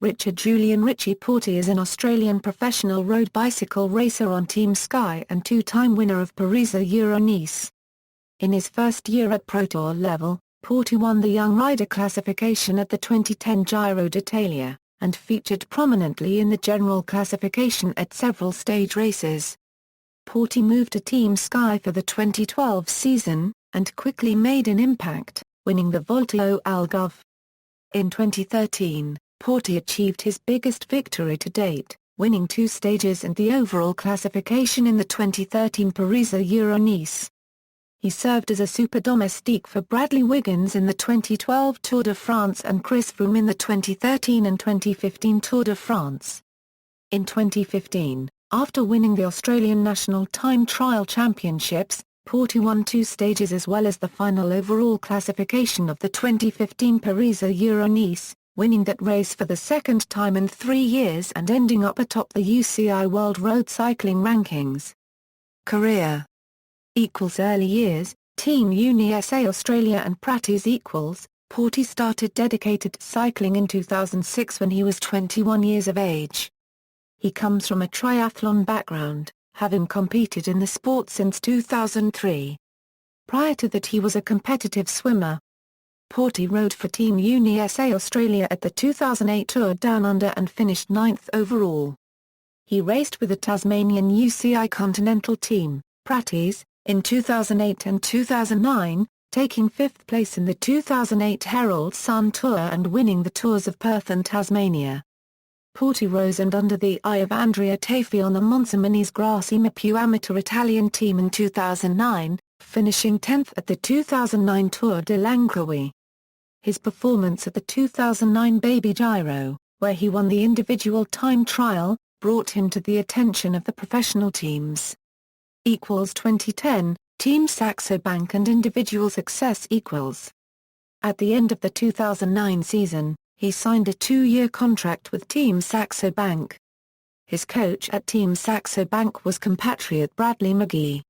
Julian Richie Porte is an Australian professional road bicycle racer on Team Sky and two-time winner of Paris-Nice. In his first year at ProTour level, Porte won the young rider classification at the 2010 Giro d'Italia, and featured prominently in the general classification at several stage races. Porte moved to Team Sky for the 2012 season, and quickly made an impact, winning the Volta Algarve. In 2013, Porte achieved his biggest victory to date, winning 2 stages and the overall classification in the 2013 Paris-Nice. He served as a super-domestique for Bradley Wiggins in the 2012 Tour de France and Froome in the 2013 and 2015 Tour de France. In 2015, after winning the Australian National Time Trial Championships, Porte won 2 stages as well as the final overall classification of the 2015 Paris-Nice, winning that race for the second time in 3 years and ending up atop the UCI World Road Cycling Rankings. Career Early years, Team USA Australia and Praties Porte started dedicated cycling in 2006 when he was 21 years of age. He comes from a triathlon background, having competed in the sport since 2003. Prior to that he was a competitive swimmer. Porte rode for Team USA Australia at the 2008 Tour Down Under and finished 9th overall. He raced with the Tasmanian UCI Continental Team, Praties, in 2008 and 2009, taking 5th place in the 2008 Herald Sun Tour and winning the Tours of Perth and Tasmania. Porte rose and under the eye of Andrea Tafi on the Montsaminis Grassi Mapu amateur Italian team in 2009, finishing 10th at the 2009 Tour de Langkawi. His performance at the 2009 Baby Giro, where he won the individual time trial, brought him to the attention of the professional teams. 2010, Team Saxo Bank and individual success . At the end of the 2009 season, he signed a 2-year contract with Team Saxo Bank. His coach at Team Saxo Bank was compatriot Bradley Wiggins.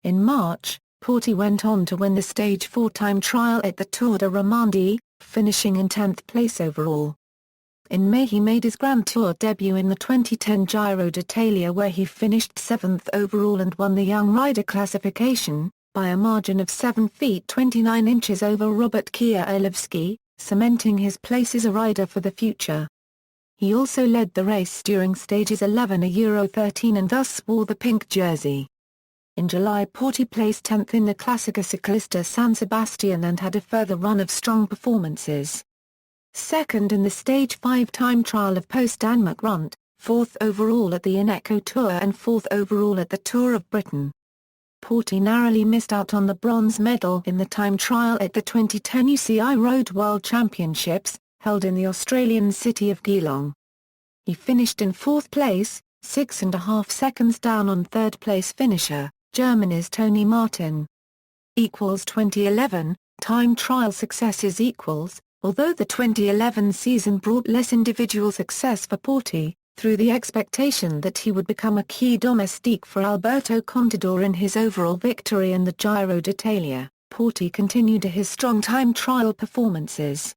In March, Porte went on to win the Stage 4 time trial at the Tour de Romandie, finishing in 10th place overall. In May he made his Grand Tour debut in the 2010 Giro d'Italia where he finished 7th overall and won the young rider classification, by a margin of 7 feet 29 inches over Robert Kwiatkowski, cementing his place as a rider for the future. He also led the race during stages 11 at Euro 13 and thus wore the pink jersey. In July Porte placed 10th in the Classica Ciclista San Sebastian and had a further run of strong performances. 2nd in the Stage 5 time trial of Post-Denmark-Runt, 4th overall at the Ineco Tour and 4th overall at the Tour of Britain. Porte narrowly missed out on the bronze medal in the time trial at the 2010 UCI Road World Championships, held in the Australian city of Geelong. He finished in 4th place, 6.5 seconds down on 3rd place finisher, Germany's Tony Martin. 2011, time trial successes . Although the 2011 season brought less individual success for Porte, through the expectation that he would become a key domestique for Alberto Contador in his overall victory in the Giro d'Italia, Porte continued his strong time trial performances.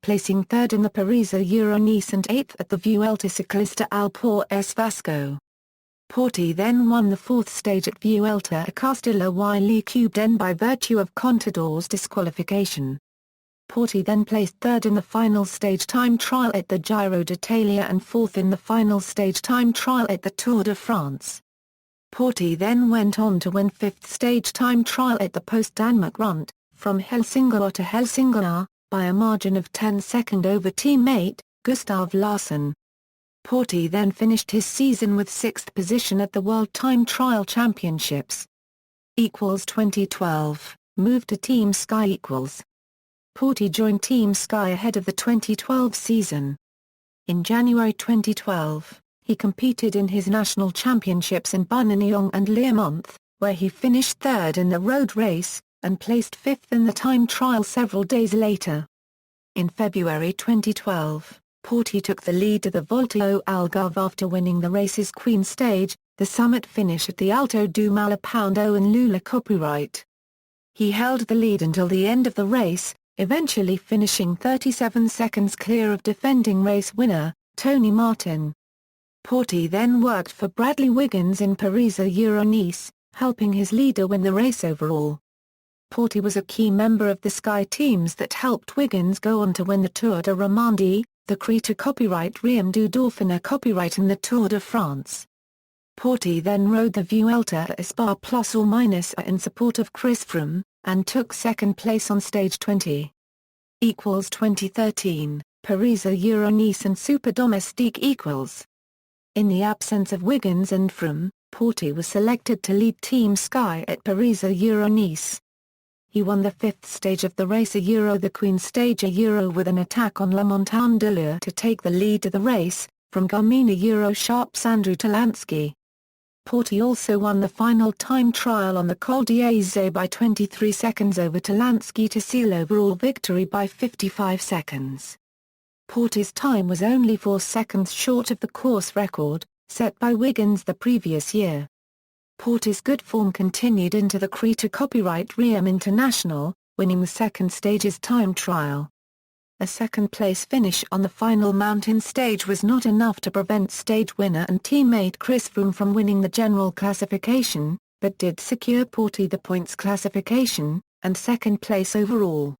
Placing 3rd in the Paris-Nice and 8th at the Vuelta Ciclista al País Vasco. Porte then won the 4th stage at Vuelta a Castilla y Lequeubden by virtue of Contador's disqualification. Porte then placed 3rd in the final stage time trial at the Giro d'Italia and 4th in the final stage time trial at the Tour de France. Porte then went on to win 5th stage time trial at the Post-Denmark-Runt, from Helsingør to Helsingør, by a margin of 10 seconds over teammate, Gustav Larsson. Porte then finished his season with 6th position at the World Time Trial Championships. 2012, moved to Team Sky . Porte joined Team Sky ahead of the 2012 season. In January 2012, he competed in his national championships in Buninyong and Learmonth, where he finished 3rd in the road race, and placed 5th in the time trial several days later. In February 2012, Porte took the lead at the Volta Algarve after winning the race's Queen Stage, the summit finish at the Alto do Malapão and Lula copyright. He held the lead until the end of the race, eventually finishing 37 seconds clear of defending race winner, Tony Martin. Porte then worked for Bradley Wiggins in Paris-Nice, helping his leader win the race overall. Porte was a key member of the Sky teams that helped Wiggins go on to win the Tour de Romandie, the Creator copyright Riem du Dauphiné copyright and the Tour de France. Porte then rode the Vuelta a Spa plus or minus in support of Chris Froome, and took second place on stage 20. 2013, Paris-Nice and super-domestique . In the absence of Wiggins and Froome, Porte was selected to lead Team Sky at Paris-Nice. He won the fifth stage of the race the Queen Stage with an attack on La Montagne de Lure to take the lead of the race, from Garmin Sharp's Andrew Talansky. Porte also won the final time trial on the Col d'Azé by 23 seconds over Talansky to seal overall victory by 55 seconds. Porte's time was only 4 seconds short of the course record, set by Wiggins the previous year. Porte's good form continued into the Creator copyright Riem International, winning the second stage's time trial. A second-place finish on the final mountain stage was not enough to prevent stage winner and teammate Chris Froome from winning the general classification, but did secure Porte the points classification, and second place overall.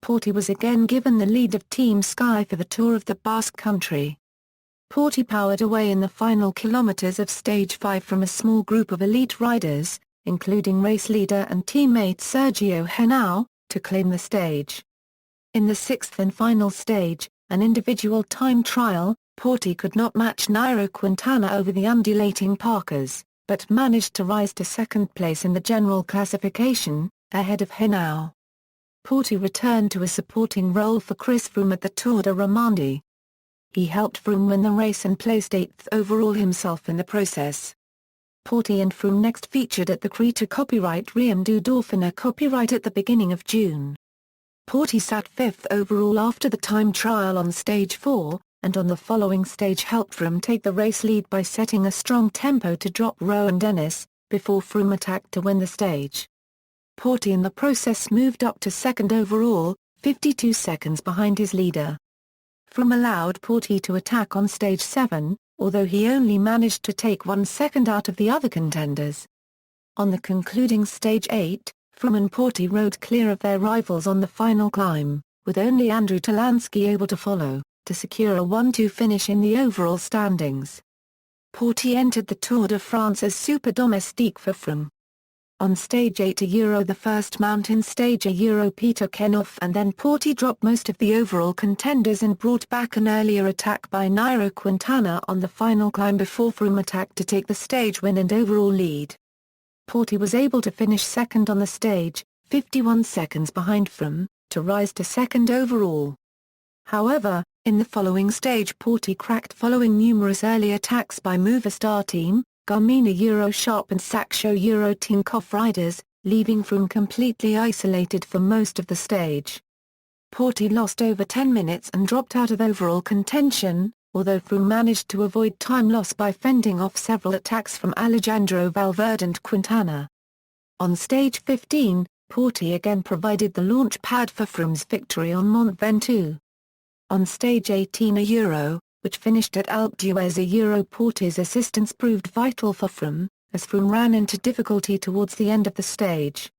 Porte was again given the lead of Team Sky for the Tour of the Basque Country. Porte powered away in the final kilometers of Stage 5 from a small group of elite riders, including race leader and teammate Sergio Henao, to claim the stage. In the sixth and final stage, an individual time trial, Porte could not match Nairo Quintana over the undulating Parkers, but managed to rise to second place in the general classification, ahead of Henao. Porte returned to a supporting role for Chris Froome at the Tour de Romandie. He helped Froome win the race and placed 8th overall himself in the process. Porte and Froome next featured at the Creator copyright Riem du Dauphiné copyright at the beginning of June. Porte sat 5th overall after the time trial on stage 4, and on the following stage helped Froome take the race lead by setting a strong tempo to drop Rowan Dennis, before Froome attacked to win the stage. Porte in the process moved up to 2nd overall, 52 seconds behind his leader. Froome allowed Porte to attack on stage 7, although he only managed to take 1 second out of the other contenders. On the concluding stage 8, Froome and Porte rode clear of their rivals on the final climb, with only Andrew Talansky able to follow, to secure a 1-2 finish in the overall standings. Porte entered the Tour de France as super-domestique for Froome. On stage 8 the first mountain stage Peter Kenoff and then Porte dropped most of the overall contenders and brought back an earlier attack by Nairo Quintana on the final climb before Froome attacked to take the stage win and overall lead. Porte was able to finish second on the stage, 51 seconds behind Froome, to rise to second overall. However, in the following stage Porte cracked following numerous early attacks by Movistar Team, Garmin Sharp and Saxo Tinkoff riders, leaving Froome completely isolated for most of the stage. Porte lost over 10 minutes and dropped out of overall contention, although Froome managed to avoid time loss by fending off several attacks from Alejandro Valverde and Quintana. On stage 15, Porte again provided the launch pad for Froome's victory on Mont Ventoux. On stage 18 which finished at Alpe d'Huez Porte's assistance proved vital for Froome, as Froome ran into difficulty towards the end of the stage.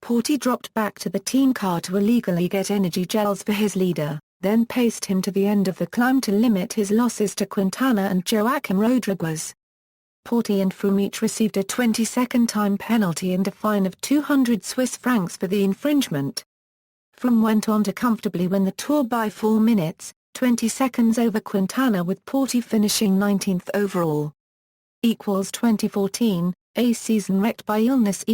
Porte dropped back to the team car to illegally get energy gels for his leader, then paced him to the end of the climb to limit his losses to Quintana and Joaquim Rodriguez. Porte and Froome each received a 20-second time penalty and a fine of 200 Swiss francs for the infringement. Froome went on to comfortably win the Tour by 4 minutes, 20 seconds over Quintana with Porte finishing 19th overall. 2014, a season wrecked by illness .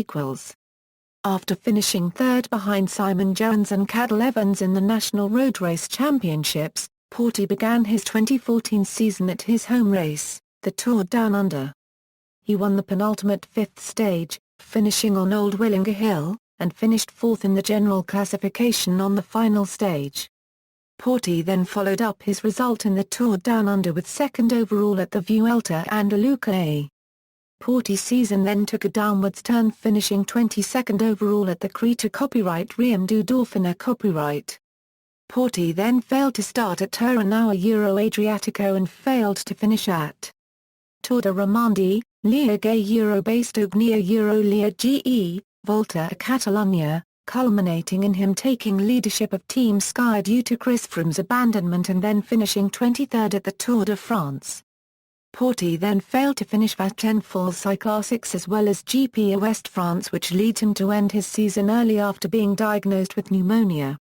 After finishing third behind Simon Gerrans and Cadel Evans in the National Road Race Championships, Porte began his 2014 season at his home race, the Tour Down Under. He won the penultimate fifth stage, finishing on Old Willinger Hill, and finished fourth in the general classification on the final stage. Porte then followed up his result in the Tour Down Under with second overall at the Vuelta a Andaluzia. Porte's season then took a downwards turn, finishing 22nd overall at the Creta Copyright Riem du Dauphiné Copyright. Porte then failed to start at Turinao Euro Adriatico and failed to finish at Tour de Romandie, Liège Euro Bastogne Euro Liège, Volta Catalunya, culminating in him taking leadership of Team Sky due to Chris Froome's abandonment and then finishing 23rd at the Tour de France. Porte then failed to finish Vattenfall's Cyclassics as well as GP West France, which led him to end his season early after being diagnosed with pneumonia.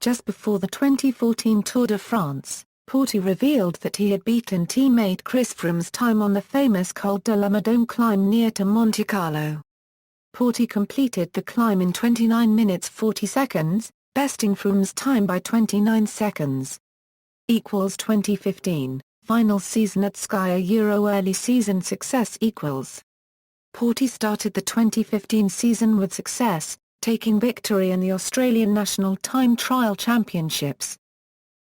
Just before the 2014 Tour de France, Porte revealed that he had beaten teammate Chris Froome's time on the famous Col de la Madone climb near to Monte Carlo. Porte completed the climb in 29 minutes 40 seconds, besting Froome's time by 29 seconds. 2015, final season at Sky Euro early season success Porte started the 2015 season with success, taking victory in the Australian National Time Trial Championships.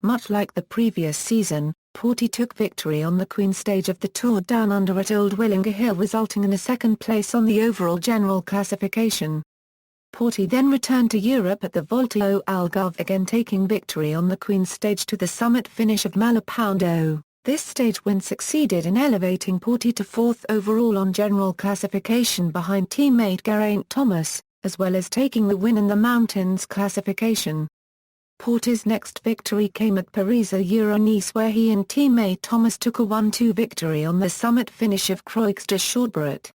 Much like the previous season, Porte took victory on the Queen stage of the Tour Down Under at Old Willinger Hill, resulting in a second place on the overall general classification. Porte then returned to Europe at the Volta au Algarve, again taking victory on the Queen stage to the summit finish of Malapaundo. This stage win succeeded in elevating Porte to 4th overall on general classification behind teammate Geraint Thomas, as well as taking the win in the mountains classification. Porte's next victory came at Paris-Nice, where he and teammate Thomas took a 1-2 victory on the summit finish of Croix de Chaudebrot.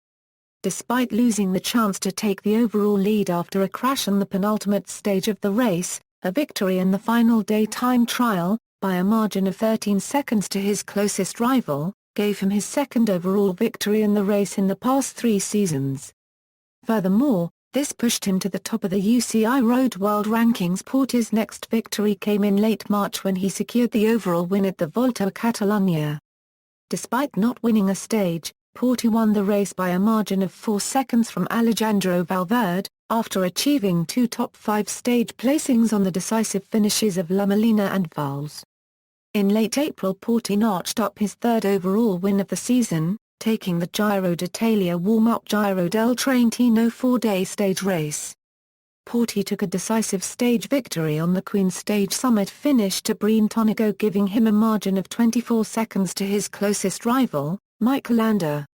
Despite losing the chance to take the overall lead after a crash on the penultimate stage of the race, a victory in the final day time trial, by a margin of 13 seconds to his closest rival, gave him his second overall victory in the race in the past 3 seasons. Furthermore, this pushed him to the top of the UCI Road World Rankings. Porte's next victory came in late March when he secured the overall win at the Volta a Catalunya. Despite not winning a stage, Porte won the race by a margin of 4 seconds from Alejandro Valverde, after achieving 2 top 5 stage placings on the decisive finishes of La Molina and Valls. In late April, Porte notched up his 3rd overall win of the season, taking the Giro d'Italia warm-up Giro del Trentino 4-day stage race. Porte took a decisive stage victory on the Queen Stage summit finish to Brentonico, giving him a margin of 24 seconds to his closest rival, Mikel Landa.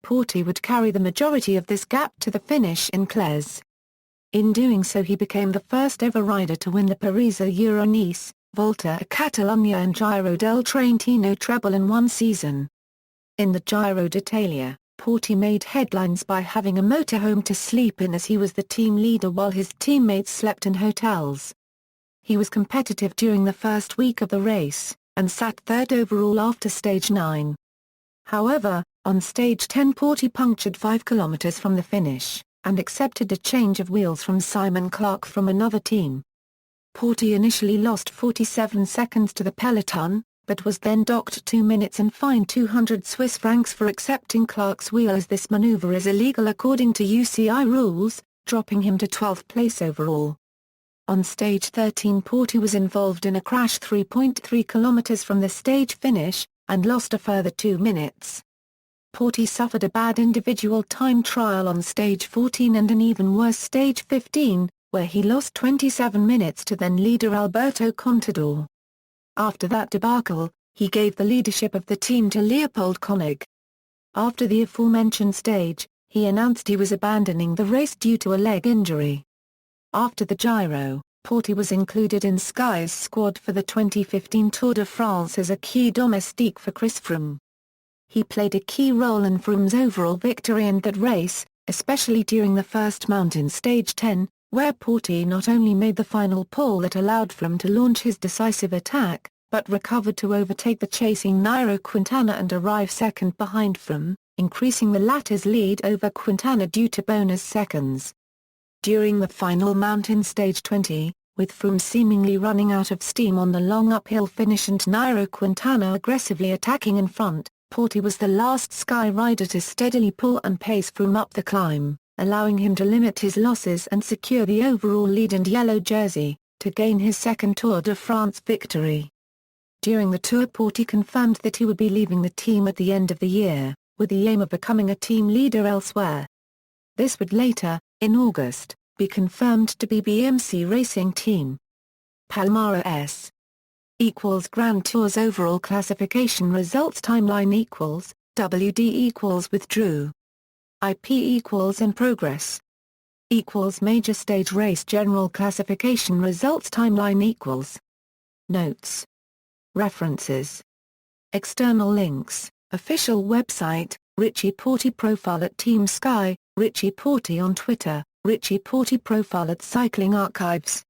Porte would carry the majority of this gap to the finish in Cles. In doing so, he became the first ever rider to win the Paris-Nice, Volta a Catalunya and Giro del Trentino treble in one season. In the Giro d'Italia, Porte made headlines by having a motorhome to sleep in, as he was the team leader while his teammates slept in hotels. He was competitive during the first week of the race, and sat 3rd overall after stage 9. However, on stage 10 Porte punctured 5 kilometers from the finish, and accepted a change of wheels from Simon Clark from another team. Porte initially lost 47 seconds to the peloton, but was then docked 2 minutes and fined 200 Swiss francs for accepting Clark's wheel, as this maneuver is illegal according to UCI rules, dropping him to 12th place overall. On stage 13, Porte was involved in a crash 3.3 kilometers from the stage finish, and lost a further 2 minutes. Porte suffered a bad individual time trial on stage 14 and an even worse stage 15, where he lost 27 minutes to then leader Alberto Contador. After that debacle, he gave the leadership of the team to Leopold Koenig. After the aforementioned stage, he announced he was abandoning the race due to a leg injury. After the Giro, Porte was included in Sky's squad for the 2015 Tour de France as a key domestique for Chris Froome. He played a key role in Froome's overall victory in that race, especially during the first mountain stage 10, where Porte not only made the final pole that allowed Froome to launch his decisive attack, but recovered to overtake the chasing Nairo Quintana and arrive second behind Froome, increasing the latter's lead over Quintana due to bonus seconds. During the final mountain stage 20, with Froome seemingly running out of steam on the long uphill finish and Nairo Quintana aggressively attacking in front, Porte was the last Sky rider to steadily pull and pace Froome up the climb, allowing him to limit his losses and secure the overall lead and yellow jersey, to gain his second Tour de France victory. During the Tour, Porte confirmed that he would be leaving the team at the end of the year. with the aim of becoming a team leader elsewhere. This would later, in August, be confirmed to be BMC Racing Team. Palmares equals Grand Tour's overall classification results timeline equals WD equals withdrew. IP equals in progress. Equals major stage race general classification results timeline equals. Notes. References. External links, official website, Richie Porte profile at Team Sky, Richie Porte on Twitter, Richie Porte profile at Cycling Archives.